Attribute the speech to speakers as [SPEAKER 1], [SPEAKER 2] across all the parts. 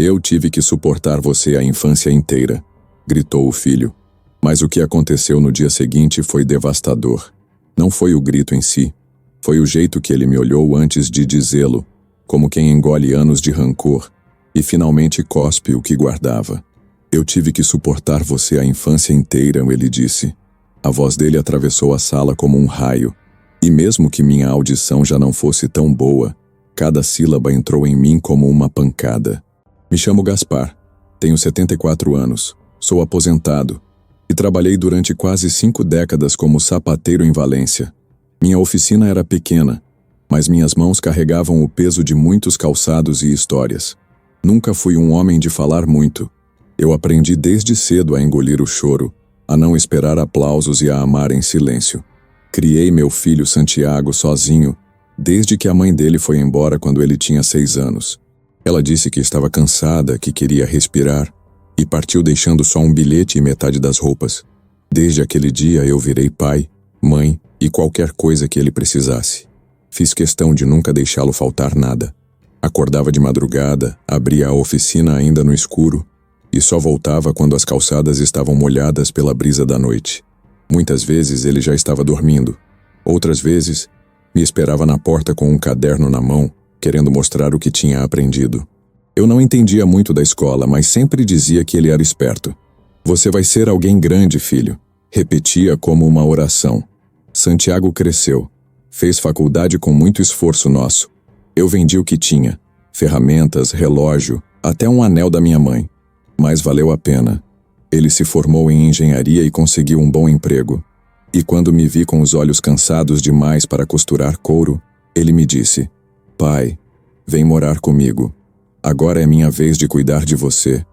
[SPEAKER 1] Eu tive que suportar você a infância inteira, gritou o filho. Mas o que aconteceu no dia seguinte foi devastador. Não foi o grito em si. Foi o jeito que ele me olhou antes de dizê-lo, como quem engole anos de rancor, e finalmente cospe o que guardava. Eu tive que suportar você a infância inteira, ele disse. A voz dele atravessou a sala como um raio, e mesmo que minha audição já não fosse tão boa, cada sílaba entrou em mim como uma pancada. Me chamo Gaspar, tenho 74 anos, sou aposentado, e trabalhei durante quase 5 décadas como sapateiro em Valência. Minha oficina era pequena, mas minhas mãos carregavam o peso de muitos calçados e histórias. Nunca fui um homem de falar muito. Eu aprendi desde cedo a engolir o choro, a não esperar aplausos e a amar em silêncio. Criei meu filho Santiago sozinho, desde que a mãe dele foi embora quando ele tinha 6 anos. Ela disse que estava cansada, que queria respirar, e partiu deixando só um bilhete e metade das roupas. Desde aquele dia eu virei pai, mãe e qualquer coisa que ele precisasse. Fiz questão de nunca deixá-lo faltar nada. Acordava de madrugada, abria a oficina ainda no escuro e só voltava quando as calçadas estavam molhadas pela brisa da noite. Muitas vezes ele já estava dormindo. Outras vezes, me esperava na porta com um caderno na mão, querendo mostrar o que tinha aprendido. Eu não entendia muito da escola, mas sempre dizia que ele era esperto. Você vai ser alguém grande, filho. Repetia como uma oração. Santiago cresceu. Fez faculdade com muito esforço nosso. Eu vendi o que tinha. Ferramentas, relógio, até um anel da minha mãe. Mas valeu a pena. Ele se formou em engenharia e conseguiu um bom emprego. E quando me vi com os olhos cansados demais para costurar couro, ele me disse: Pai, vem morar comigo. Agora é minha vez de cuidar de você.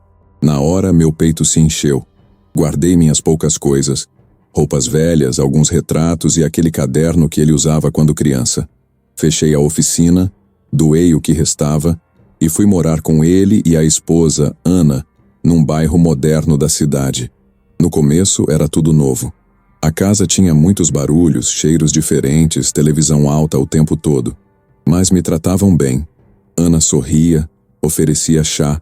[SPEAKER 1] Na hora, meu peito se encheu. Guardei minhas poucas coisas. Roupas velhas, alguns retratos e aquele caderno que ele usava quando criança. Fechei a oficina, doei o que restava e fui morar com ele e a esposa, Ana, num bairro moderno da cidade. No começo era tudo novo. A casa tinha muitos barulhos, cheiros diferentes, televisão alta o tempo todo. Mas me tratavam bem. Ana sorria, oferecia chá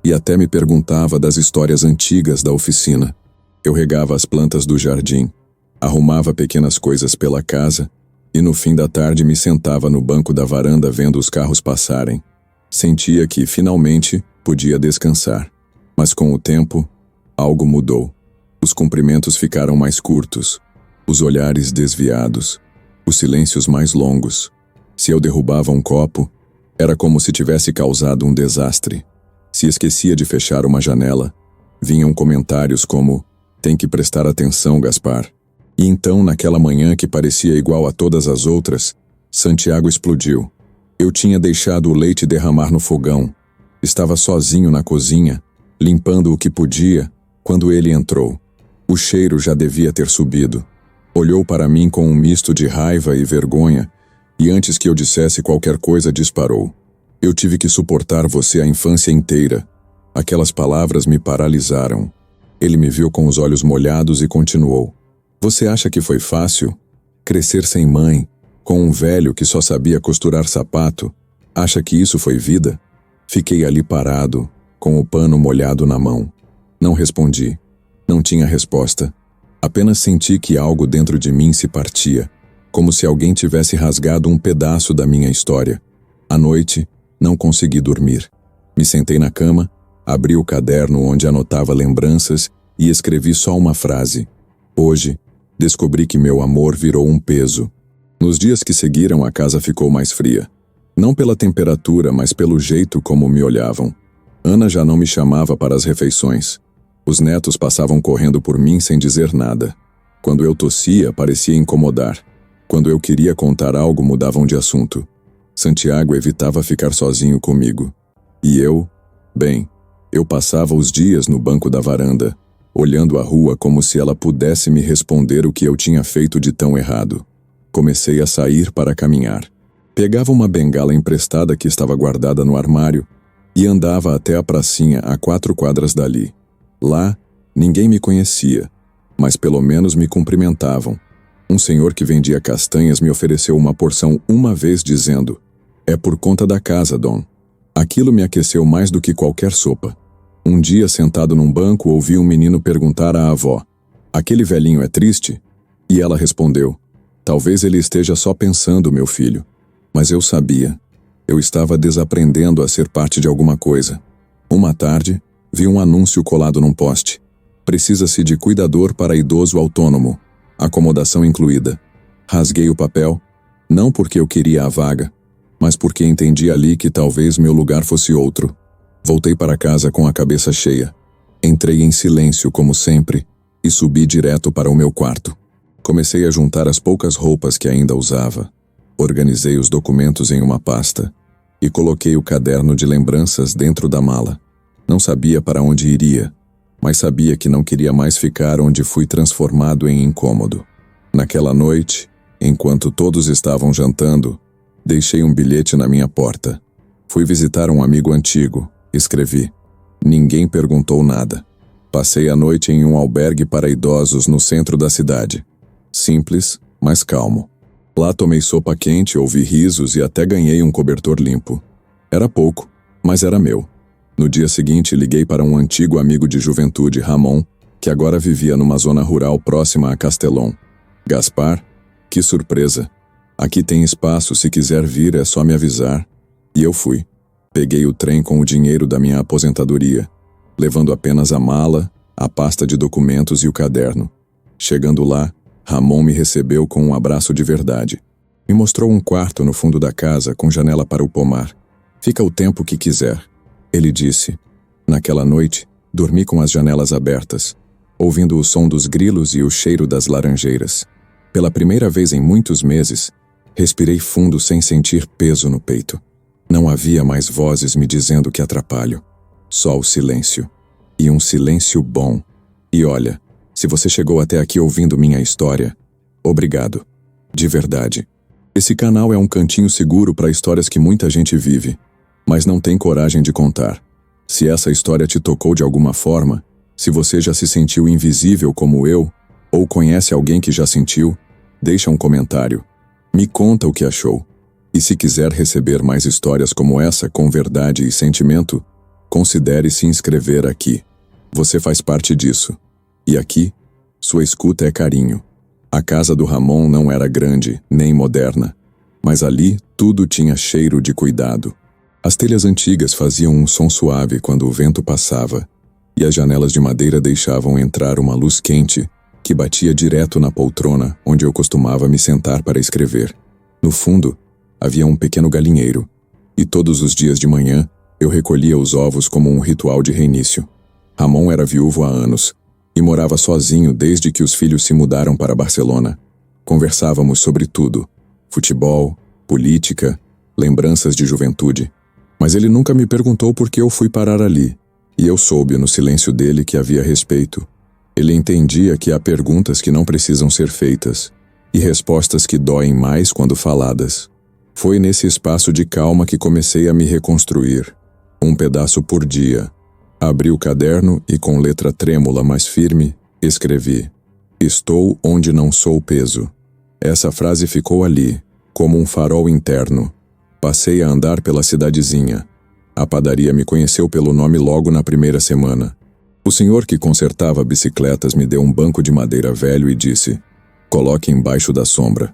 [SPEAKER 1] e até me perguntava das histórias antigas da oficina. Eu regava as plantas do jardim, arrumava pequenas coisas pela casa e no fim da tarde me sentava no banco da varanda vendo os carros passarem. Sentia que, finalmente, podia descansar. Mas com o tempo, algo mudou. Os cumprimentos ficaram mais curtos, os olhares desviados, os silêncios mais longos. Se eu derrubava um copo, era como se tivesse causado um desastre. Se esquecia de fechar uma janela, vinham comentários como: tem que prestar atenção, Gaspar. E então, naquela manhã que parecia igual a todas as outras, Santiago explodiu. Eu tinha deixado o leite derramar no fogão. Estava sozinho na cozinha, limpando o que podia, quando ele entrou. O cheiro já devia ter subido. Olhou para mim com um misto de raiva e vergonha, e antes que eu dissesse qualquer coisa, disparou: Eu tive que suportar você a infância inteira. Aquelas palavras me paralisaram. Ele me viu com os olhos molhados e continuou: Você acha que foi fácil? Crescer sem mãe, com um velho que só sabia costurar sapato, acha que isso foi vida? Fiquei ali parado, com o pano molhado na mão. Não respondi. Não tinha resposta. Apenas senti que algo dentro de mim se partia, como se alguém tivesse rasgado um pedaço da minha história. À noite, não consegui dormir. Me sentei na cama, abri o caderno onde anotava lembranças e escrevi só uma frase: Hoje, descobri que meu amor virou um peso. Nos dias que seguiram, a casa ficou mais fria. Não pela temperatura, mas pelo jeito como me olhavam. Ana já não me chamava para as refeições. Os netos passavam correndo por mim sem dizer nada. Quando eu tossia, parecia incomodar. Quando eu queria contar algo, mudavam de assunto. Santiago evitava ficar sozinho comigo. E eu passava os dias no banco da varanda, olhando a rua como se ela pudesse me responder o que eu tinha feito de tão errado. Comecei a sair para caminhar. Pegava uma bengala emprestada que estava guardada no armário e andava até a pracinha a 4 quadras dali. Lá, ninguém me conhecia, mas pelo menos me cumprimentavam. Um senhor que vendia castanhas me ofereceu uma porção uma vez dizendo: É por conta da casa, Dom. Aquilo me aqueceu mais do que qualquer sopa. Um dia, sentado num banco, ouvi um menino perguntar à avó: "Aquele velhinho é triste?" E ela respondeu: "Talvez ele esteja só pensando, meu filho." Mas eu sabia. Eu estava desaprendendo a ser parte de alguma coisa. Uma tarde, vi um anúncio colado num poste. Precisa-se de cuidador para idoso autônomo. Acomodação incluída. Rasguei o papel, não porque eu queria a vaga, mas porque entendi ali que talvez meu lugar fosse outro. Voltei para casa com a cabeça cheia. Entrei em silêncio, como sempre, e subi direto para o meu quarto. Comecei a juntar as poucas roupas que ainda usava. Organizei os documentos em uma pasta e coloquei o caderno de lembranças dentro da mala. Não sabia para onde iria, mas sabia que não queria mais ficar onde fui transformado em incômodo. Naquela noite, enquanto todos estavam jantando, deixei um bilhete na minha porta. Fui visitar um amigo antigo. Escrevi. Ninguém perguntou nada. Passei a noite em um albergue para idosos no centro da cidade. Simples, mas calmo. Lá tomei sopa quente, ouvi risos e até ganhei um cobertor limpo. Era pouco, mas era meu. No dia seguinte, liguei para um antigo amigo de juventude, Ramon, que agora vivia numa zona rural próxima a Castelão. "Gaspar, que surpresa! Aqui tem espaço, se quiser vir é só me avisar." E eu fui. Peguei o trem com o dinheiro da minha aposentadoria, levando apenas a mala, a pasta de documentos e o caderno. Chegando lá, Ramon me recebeu com um abraço de verdade. Me mostrou um quarto no fundo da casa com janela para o pomar. "Fica o tempo que quiser," ele disse. Naquela noite, dormi com as janelas abertas, ouvindo o som dos grilos e o cheiro das laranjeiras. Pela primeira vez em muitos meses, respirei fundo sem sentir peso no peito. Não havia mais vozes me dizendo que atrapalho. Só o silêncio. E um silêncio bom. E olha, se você chegou até aqui ouvindo minha história, obrigado. De verdade. Esse canal é um cantinho seguro para histórias que muita gente vive, mas não tem coragem de contar. Se essa história te tocou de alguma forma, se você já se sentiu invisível como eu, ou conhece alguém que já sentiu, deixa um comentário. Me conta o que achou. E se quiser receber mais histórias como essa com verdade e sentimento, considere se inscrever aqui. Você faz parte disso. E aqui, sua escuta é carinho. A casa do Ramon não era grande, nem moderna, mas ali tudo tinha cheiro de cuidado. As telhas antigas faziam um som suave quando o vento passava, e as janelas de madeira deixavam entrar uma luz quente que batia direto na poltrona onde eu costumava me sentar para escrever. No fundo, havia um pequeno galinheiro, e todos os dias de manhã eu recolhia os ovos como um ritual de reinício. Ramon era viúvo há anos, e morava sozinho desde que os filhos se mudaram para Barcelona. Conversávamos sobre tudo: futebol, política, lembranças de juventude. Mas ele nunca me perguntou por que eu fui parar ali, e eu soube no silêncio dele que havia respeito. Ele entendia que há perguntas que não precisam ser feitas, e respostas que doem mais quando faladas. Foi nesse espaço de calma que comecei a me reconstruir, um pedaço por dia. Abri o caderno e, com letra trêmula, mas firme, escrevi: "Estou onde não sou peso." Essa frase ficou ali, como um farol interno. Passei a andar pela cidadezinha. A padaria me conheceu pelo nome logo na primeira semana. O senhor que consertava bicicletas me deu um banco de madeira velho e disse: "Coloque embaixo da sombra.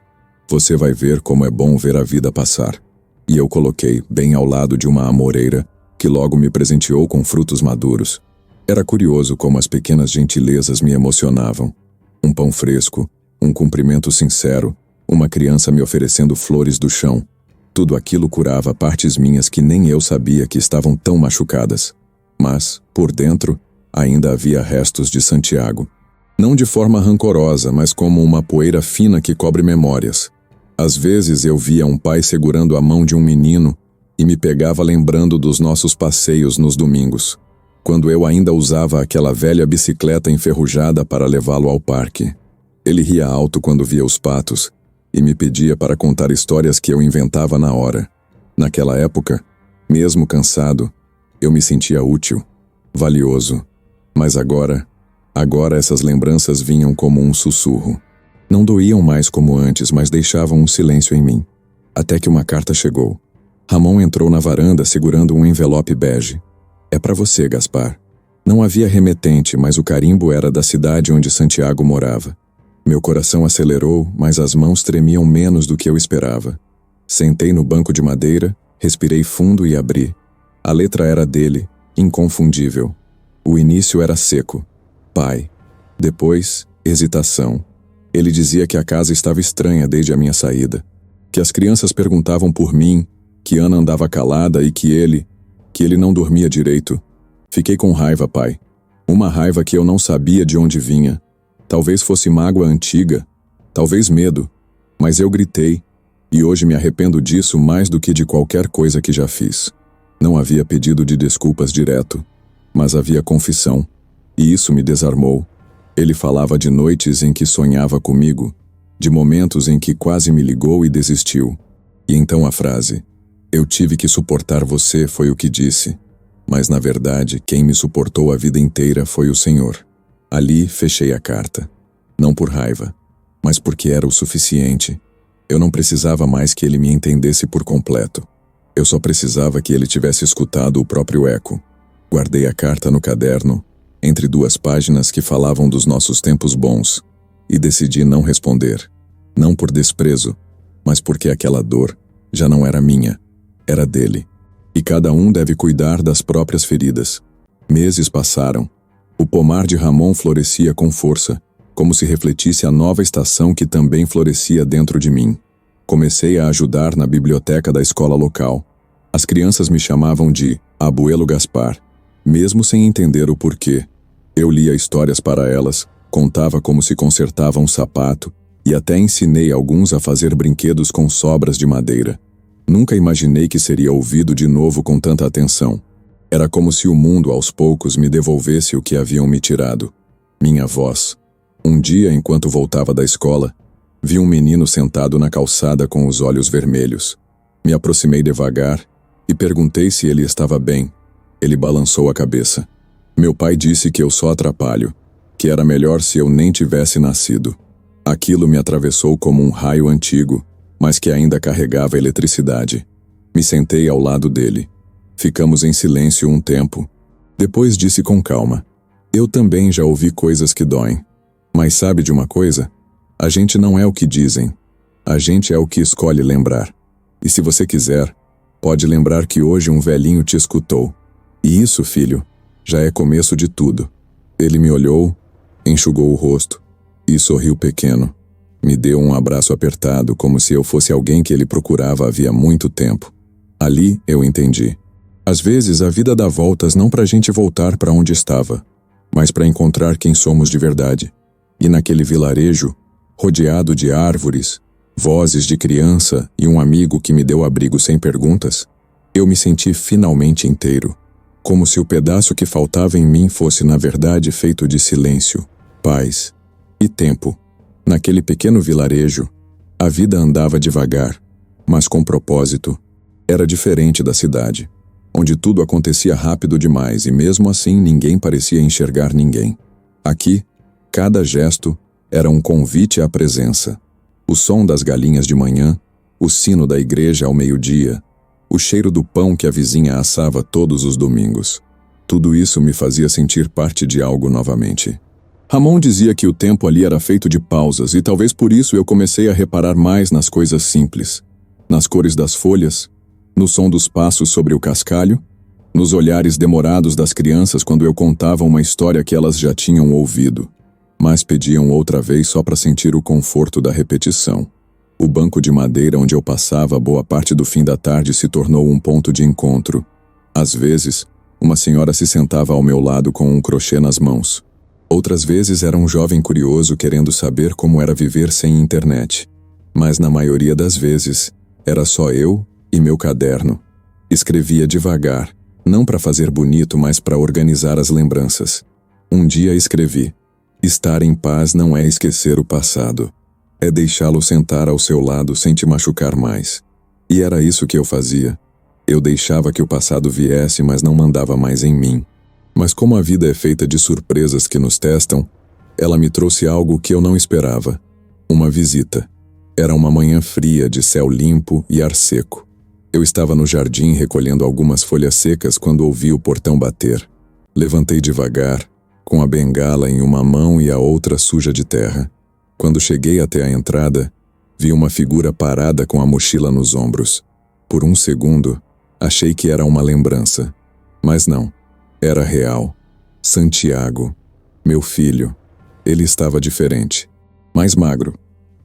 [SPEAKER 1] Você vai ver como é bom ver a vida passar." E eu coloquei, bem ao lado de uma amoreira, que logo me presenteou com frutos maduros. Era curioso como as pequenas gentilezas me emocionavam. Um pão fresco, um cumprimento sincero, uma criança me oferecendo flores do chão. Tudo aquilo curava partes minhas que nem eu sabia que estavam tão machucadas. Mas, por dentro, ainda havia restos de Santiago. Não de forma rancorosa, mas como uma poeira fina que cobre memórias. Às vezes eu via um pai segurando a mão de um menino e me pegava lembrando dos nossos passeios nos domingos, quando eu ainda usava aquela velha bicicleta enferrujada para levá-lo ao parque. Ele ria alto quando via os patos e me pedia para contar histórias que eu inventava na hora. Naquela época, mesmo cansado, eu me sentia útil, valioso. Mas agora essas lembranças vinham como um sussurro. Não doíam mais como antes, mas deixavam um silêncio em mim. Até que uma carta chegou. Ramon entrou na varanda segurando um envelope bege. É para você, Gaspar. Não havia remetente, mas o carimbo era da cidade onde Santiago morava. Meu coração acelerou, mas as mãos tremiam menos do que eu esperava. Sentei no banco de madeira, respirei fundo e abri. A letra era dele, inconfundível. O início era seco. Pai. Depois, hesitação. Ele dizia que a casa estava estranha desde a minha saída. Que as crianças perguntavam por mim, que Ana andava calada e que ele não dormia direito. Fiquei com raiva, pai. Uma raiva que eu não sabia de onde vinha. Talvez fosse mágoa antiga, talvez medo, mas eu gritei, e hoje me arrependo disso mais do que de qualquer coisa que já fiz. Não havia pedido de desculpas direto, mas havia confissão, e isso me desarmou. Ele falava de noites em que sonhava comigo, de momentos em que quase me ligou e desistiu. E então a frase, "Eu tive que suportar você", foi o que disse. Mas na verdade, quem me suportou a vida inteira foi o Senhor. Ali fechei a carta. Não por raiva, mas porque era o suficiente. Eu não precisava mais que ele me entendesse por completo. Eu só precisava que ele tivesse escutado o próprio eco. Guardei a carta no caderno, entre duas páginas que falavam dos nossos tempos bons, e decidi não responder. Não por desprezo, mas porque aquela dor já não era minha, era dele. E cada um deve cuidar das próprias feridas. Meses passaram. O pomar de Ramon florescia com força, como se refletisse a nova estação que também florescia dentro de mim. Comecei a ajudar na biblioteca da escola local. As crianças me chamavam de Abuelo Gaspar, mesmo sem entender o porquê. Eu lia histórias para elas, contava como se consertava um sapato e até ensinei alguns a fazer brinquedos com sobras de madeira. Nunca imaginei que seria ouvido de novo com tanta atenção. Era como se o mundo, aos poucos, me devolvesse o que haviam me tirado. Minha voz. Um dia, enquanto voltava da escola, vi um menino sentado na calçada com os olhos vermelhos. Me aproximei devagar e perguntei se ele estava bem. Ele balançou a cabeça. Meu pai disse que eu só atrapalho, que era melhor se eu nem tivesse nascido. Aquilo me atravessou como um raio antigo, mas que ainda carregava eletricidade. Me sentei ao lado dele. Ficamos em silêncio um tempo. Depois disse com calma: "Eu também já ouvi coisas que doem. Mas sabe de uma coisa? A gente não é o que dizem. A gente é o que escolhe lembrar. E se você quiser, pode lembrar que hoje um velhinho te escutou. E isso, filho, já é começo de tudo." Ele me olhou, enxugou o rosto e sorriu pequeno. Me deu um abraço apertado, como se eu fosse alguém que ele procurava havia muito tempo. Ali eu entendi. Às vezes a vida dá voltas não para a gente voltar para onde estava, mas para encontrar quem somos de verdade. E naquele vilarejo, rodeado de árvores, vozes de criança e um amigo que me deu abrigo sem perguntas, eu me senti finalmente inteiro, como se o pedaço que faltava em mim fosse na verdade feito de silêncio, paz e tempo. Naquele pequeno vilarejo, a vida andava devagar, mas com propósito. Era diferente da cidade, onde tudo acontecia rápido demais e mesmo assim ninguém parecia enxergar ninguém. Aqui, cada gesto era um convite à presença. O som das galinhas de manhã, o sino da igreja ao meio-dia, o cheiro do pão que a vizinha assava todos os domingos. Tudo isso me fazia sentir parte de algo novamente. Ramon dizia que o tempo ali era feito de pausas e talvez por isso eu comecei a reparar mais nas coisas simples. Nas cores das folhas, no som dos passos sobre o cascalho, nos olhares demorados das crianças quando eu contava uma história que elas já tinham ouvido, mas pediam outra vez só para sentir o conforto da repetição. O banco de madeira onde eu passava boa parte do fim da tarde se tornou um ponto de encontro. Às vezes, uma senhora se sentava ao meu lado com um crochê nas mãos. Outras vezes era um jovem curioso querendo saber como era viver sem internet. Mas na maioria das vezes, era só eu e meu caderno. Escrevia devagar, não para fazer bonito, mas para organizar as lembranças. Um dia escrevi: "Estar em paz não é esquecer o passado. É deixá-lo sentar ao seu lado sem te machucar mais." E era isso que eu fazia. Eu deixava que o passado viesse, mas não mandava mais em mim. Mas como a vida é feita de surpresas que nos testam, ela me trouxe algo que eu não esperava. Uma visita. Era uma manhã fria de céu limpo e ar seco. Eu estava no jardim recolhendo algumas folhas secas quando ouvi o portão bater. Levantei devagar, com a bengala em uma mão e a outra suja de terra. Quando cheguei até a entrada, vi uma figura parada com a mochila nos ombros. Por um segundo, achei que era uma lembrança. Mas não, era real. Santiago, meu filho. Ele estava diferente. Mais magro,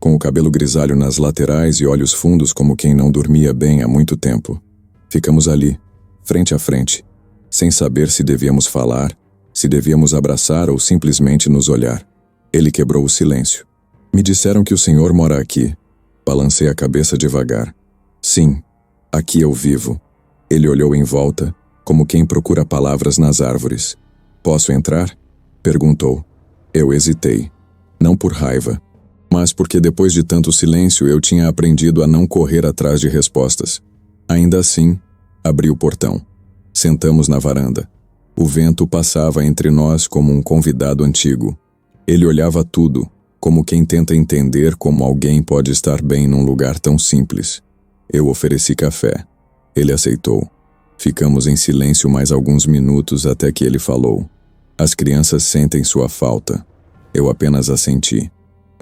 [SPEAKER 1] com o cabelo grisalho nas laterais e olhos fundos como quem não dormia bem há muito tempo. Ficamos ali, frente a frente, sem saber se devíamos falar, se devíamos abraçar ou simplesmente nos olhar. Ele quebrou o silêncio. Me disseram que o senhor mora aqui. Balancei a cabeça devagar. Sim, aqui eu vivo. Ele olhou em volta, como quem procura palavras nas árvores. Posso entrar? Perguntou. Eu hesitei. Não por raiva, mas porque depois de tanto silêncio eu tinha aprendido a não correr atrás de respostas. Ainda assim, abri o portão. Sentamos na varanda. O vento passava entre nós como um convidado antigo. Ele olhava tudo, como quem tenta entender como alguém pode estar bem num lugar tão simples. Eu ofereci café. Ele aceitou. Ficamos em silêncio mais alguns minutos até que ele falou. As crianças sentem sua falta. Eu apenas assenti.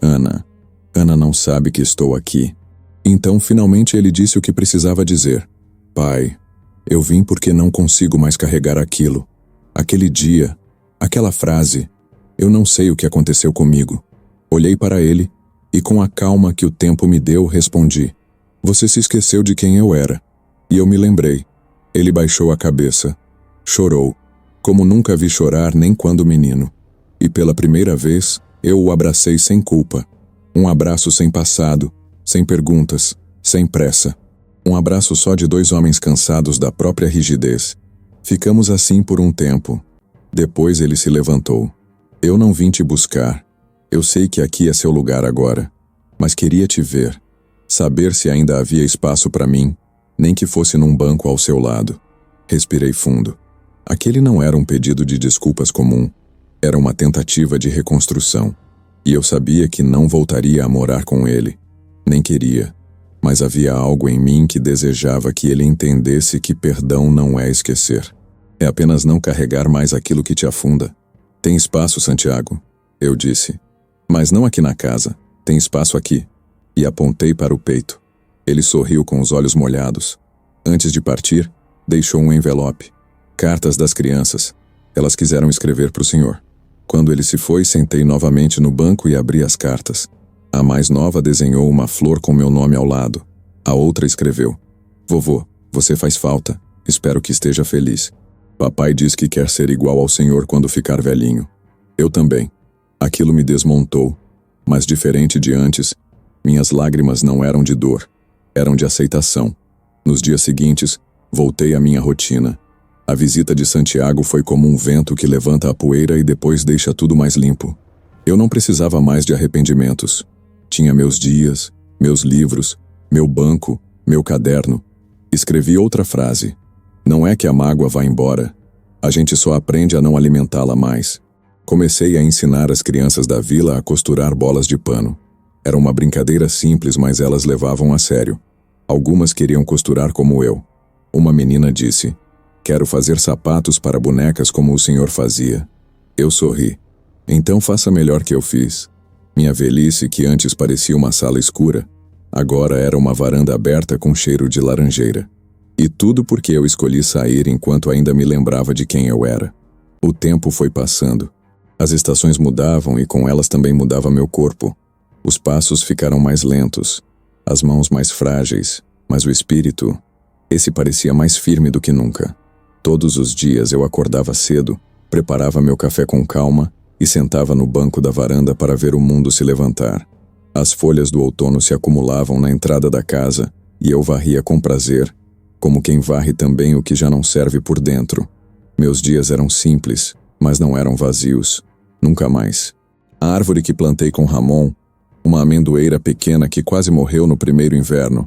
[SPEAKER 1] Ana não sabe que estou aqui. Então, finalmente ele disse o que precisava dizer. Pai, eu vim porque não consigo mais carregar aquilo. Aquele dia, aquela frase. Eu não sei o que aconteceu comigo. Olhei para ele e, com a calma que o tempo me deu, respondi. Você se esqueceu de quem eu era. E eu me lembrei. Ele baixou a cabeça. Chorou, como nunca vi chorar nem quando menino. E pela primeira vez, eu o abracei sem culpa. Um abraço sem passado, sem perguntas, sem pressa. Um abraço só de dois homens cansados da própria rigidez. Ficamos assim por um tempo. Depois ele se levantou. Eu não vim te buscar. Eu sei que aqui é seu lugar agora. Mas queria te ver. Saber se ainda havia espaço para mim, nem que fosse num banco ao seu lado. Respirei fundo. Aquele não era um pedido de desculpas comum. Era uma tentativa de reconstrução. E eu sabia que não voltaria a morar com ele. Nem queria. Mas havia algo em mim que desejava que ele entendesse que perdão não é esquecer. É apenas não carregar mais aquilo que te afunda. Tem espaço, Santiago, eu disse. Mas não aqui na casa. Tem espaço aqui. E apontei para o peito. Ele sorriu com os olhos molhados. Antes de partir, deixou um envelope. Cartas das crianças. Elas quiseram escrever para o senhor. Quando ele se foi, sentei novamente no banco e abri as cartas. A mais nova desenhou uma flor com meu nome ao lado. A outra escreveu. Vovô, você faz falta. Espero que esteja feliz. Papai diz que quer ser igual ao senhor quando ficar velhinho. Eu também. Aquilo me desmontou. Mas diferente de antes, minhas lágrimas não eram de dor. Eram de aceitação. Nos dias seguintes, voltei à minha rotina. A visita de Santiago foi como um vento que levanta a poeira e depois deixa tudo mais limpo. Eu não precisava mais de arrependimentos. Tinha meus dias, meus livros, meu banco, meu caderno. Escrevi outra frase. Não é que a mágoa vá embora. A gente só aprende a não alimentá-la mais. Comecei a ensinar as crianças da vila a costurar bolas de pano. Era uma brincadeira simples, mas elas levavam a sério. Algumas queriam costurar como eu. Uma menina disse: quero fazer sapatos para bonecas como o senhor fazia. Eu sorri. Então faça melhor que eu fiz. Minha velhice, que antes parecia uma sala escura, agora era uma varanda aberta com cheiro de laranjeira. E tudo porque eu escolhi sair enquanto ainda me lembrava de quem eu era. O tempo foi passando. As estações mudavam e com elas também mudava meu corpo. Os passos ficaram mais lentos, as mãos mais frágeis, mas o espírito, esse parecia mais firme do que nunca. Todos os dias eu acordava cedo, preparava meu café com calma e sentava no banco da varanda para ver o mundo se levantar. As folhas do outono se acumulavam na entrada da casa e eu varria com prazer, como quem varre também o que já não serve por dentro. Meus dias eram simples, mas não eram vazios. Nunca mais. A árvore que plantei com Ramon, uma amendoeira pequena que quase morreu no primeiro inverno,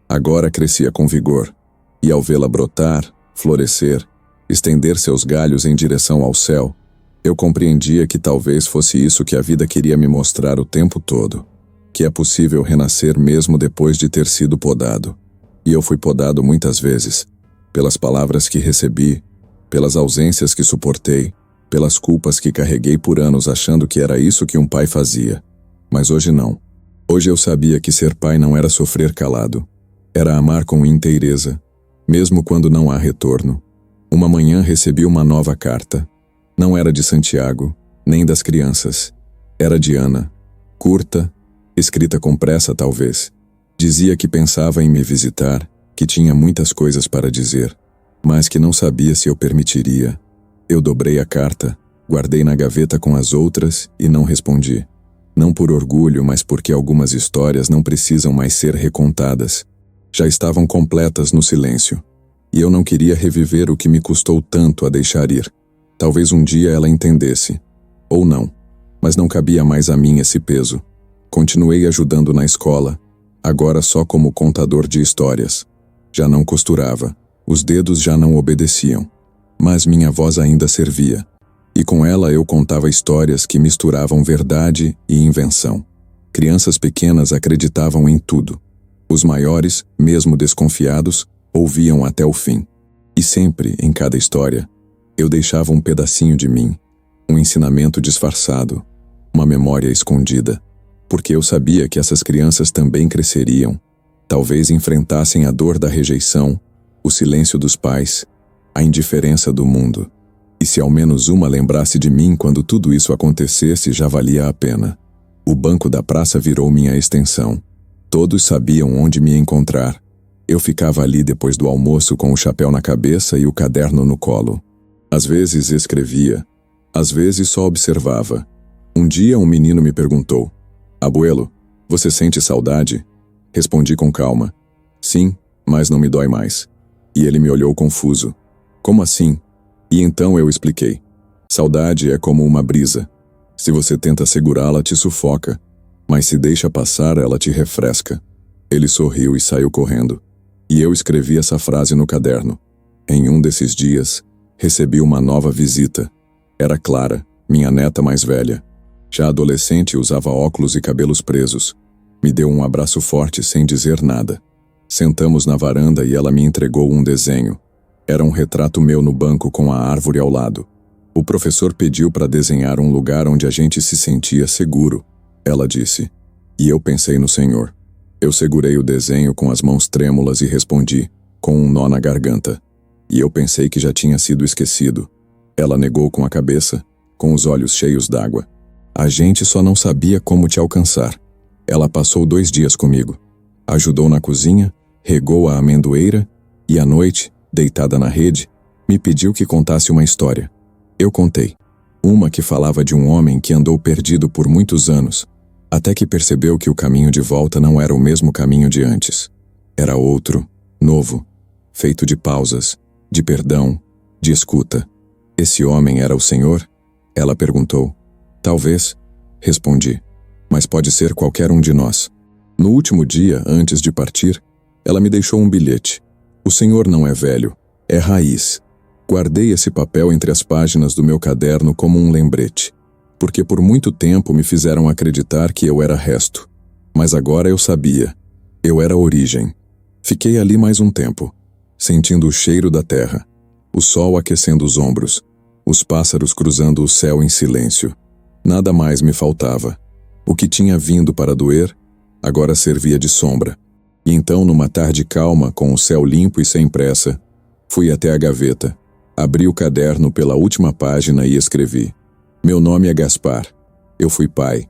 [SPEAKER 1] agora crescia com vigor. E ao vê-la brotar, florescer, estender seus galhos em direção ao céu, eu compreendia que talvez fosse isso que a vida queria me mostrar o tempo todo. Que é possível renascer mesmo depois de ter sido podado. E eu fui podado muitas vezes, pelas palavras que recebi, pelas ausências que suportei, pelas culpas que carreguei por anos achando que era isso que um pai fazia. Mas hoje não. Hoje eu sabia que ser pai não era sofrer calado. Era amar com inteireza, mesmo quando não há retorno. Uma manhã recebi uma nova carta. Não era de Santiago, nem das crianças. Era de Ana. Curta, escrita com pressa talvez. Dizia que pensava em me visitar, que tinha muitas coisas para dizer, mas que não sabia se eu permitiria. Eu dobrei a carta, guardei na gaveta com as outras e não respondi. Não por orgulho, mas porque algumas histórias não precisam mais ser recontadas. Já estavam completas no silêncio. E eu não queria reviver o que me custou tanto a deixar ir. Talvez um dia ela entendesse. Ou não. Mas não cabia mais a mim esse peso. Continuei ajudando na escola, agora só como contador de histórias. Já não costurava, os dedos já não obedeciam. Mas minha voz ainda servia. E com ela eu contava histórias que misturavam verdade e invenção. Crianças pequenas acreditavam em tudo. Os maiores, mesmo desconfiados, ouviam até o fim. E sempre, em cada história, eu deixava um pedacinho de mim, um ensinamento disfarçado, uma memória escondida, porque eu sabia que essas crianças também cresceriam, talvez enfrentassem a dor da rejeição, o silêncio dos pais, a indiferença do mundo. E se ao menos uma lembrasse de mim quando tudo isso acontecesse, já valia a pena. O banco da praça virou minha extensão. Todos sabiam onde me encontrar. Eu ficava ali depois do almoço com o chapéu na cabeça e o caderno no colo. Às vezes escrevia, às vezes só observava. Um dia um menino me perguntou: "Abuelo, você sente saudade?" Respondi com calma: "Sim, mas não me dói mais." E ele me olhou confuso. "Como assim?" E então eu expliquei. Saudade é como uma brisa. Se você tenta segurá-la, te sufoca, mas se deixa passar, ela te refresca. Ele sorriu e saiu correndo. E eu escrevi essa frase no caderno. Em um desses dias, recebi uma nova visita. Era Clara, minha neta mais velha. Já adolescente, usava óculos e cabelos presos. Me deu um abraço forte sem dizer nada. Sentamos na varanda e ela me entregou um desenho. Era um retrato meu no banco com a árvore ao lado. O professor pediu para desenhar um lugar onde a gente se sentia seguro, ela disse. E eu pensei no Senhor. Eu segurei o desenho com as mãos trêmulas e respondi, com um nó na garganta. E eu pensei que já tinha sido esquecido. Ela negou com a cabeça, com os olhos cheios d'água. A gente só não sabia como te alcançar. Ela passou 2 dias comigo. Ajudou na cozinha, regou a amendoeira e à noite, deitada na rede, me pediu que contasse uma história. Eu contei. Uma que falava de um homem que andou perdido por muitos anos, até que percebeu que o caminho de volta não era o mesmo caminho de antes. Era outro, novo, feito de pausas, de perdão, de escuta. Esse homem era o Senhor? Ela perguntou. Talvez, respondi, mas pode ser qualquer um de nós. No último dia, antes de partir, ela me deixou um bilhete. O Senhor não é velho, é raiz. Guardei esse papel entre as páginas do meu caderno como um lembrete, porque por muito tempo me fizeram acreditar que eu era resto. Mas agora eu sabia. Eu era origem. Fiquei ali mais um tempo, sentindo o cheiro da terra, o sol aquecendo os ombros, os pássaros cruzando o céu em silêncio. Nada mais me faltava. O que tinha vindo para doer, agora servia de sombra. E então, numa tarde calma, com o céu limpo e sem pressa, fui até a gaveta, abri o caderno pela última página e escrevi. Meu nome é Gaspar. Eu fui pai,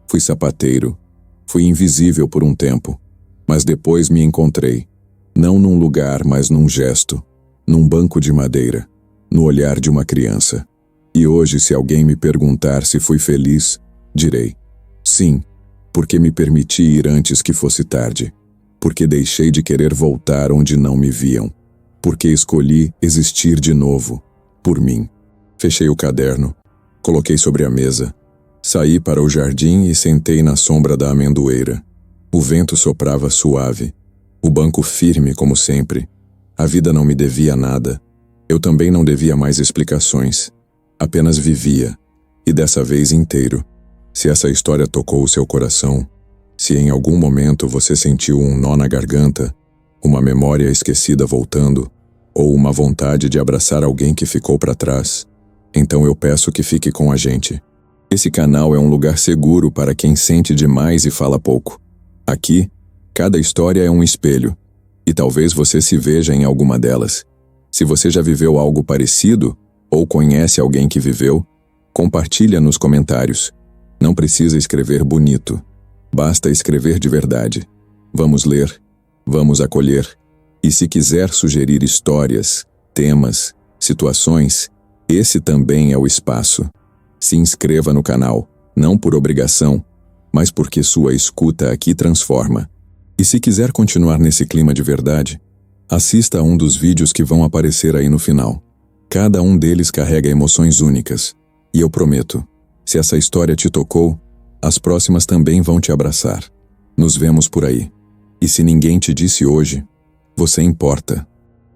[SPEAKER 1] fui sapateiro, fui invisível por um tempo, mas depois me encontrei, não num lugar, mas num gesto, num banco de madeira, no olhar de uma criança. E hoje, se alguém me perguntar se fui feliz, direi, sim, porque me permiti ir antes que fosse tarde, porque deixei de querer voltar onde não me viam, porque escolhi existir de novo, por mim. Fechei o caderno, coloquei sobre a mesa, saí para o jardim e sentei na sombra da amendoeira. O vento soprava suave, o banco firme como sempre. A vida não me devia nada, eu também não devia mais explicações. Apenas vivia, e dessa vez inteiro. Se essa história tocou o seu coração, se em algum momento você sentiu um nó na garganta, uma memória esquecida voltando, ou uma vontade de abraçar alguém que ficou para trás, então eu peço que fique com a gente. Esse canal é um lugar seguro para quem sente demais e fala pouco. Aqui, cada história é um espelho, e talvez você se veja em alguma delas. Se você já viveu algo parecido, ou conhece alguém que viveu, compartilha nos comentários. Não precisa escrever bonito. Basta escrever de verdade. Vamos ler, vamos acolher. E se quiser sugerir histórias, temas, situações, esse também é o espaço. Se inscreva no canal, não por obrigação, mas porque sua escuta aqui transforma. E se quiser continuar nesse clima de verdade, assista a um dos vídeos que vão aparecer aí no final. Cada um deles carrega emoções únicas. E eu prometo, se essa história te tocou, as próximas também vão te abraçar. Nos vemos por aí. E se ninguém te disse hoje, você importa.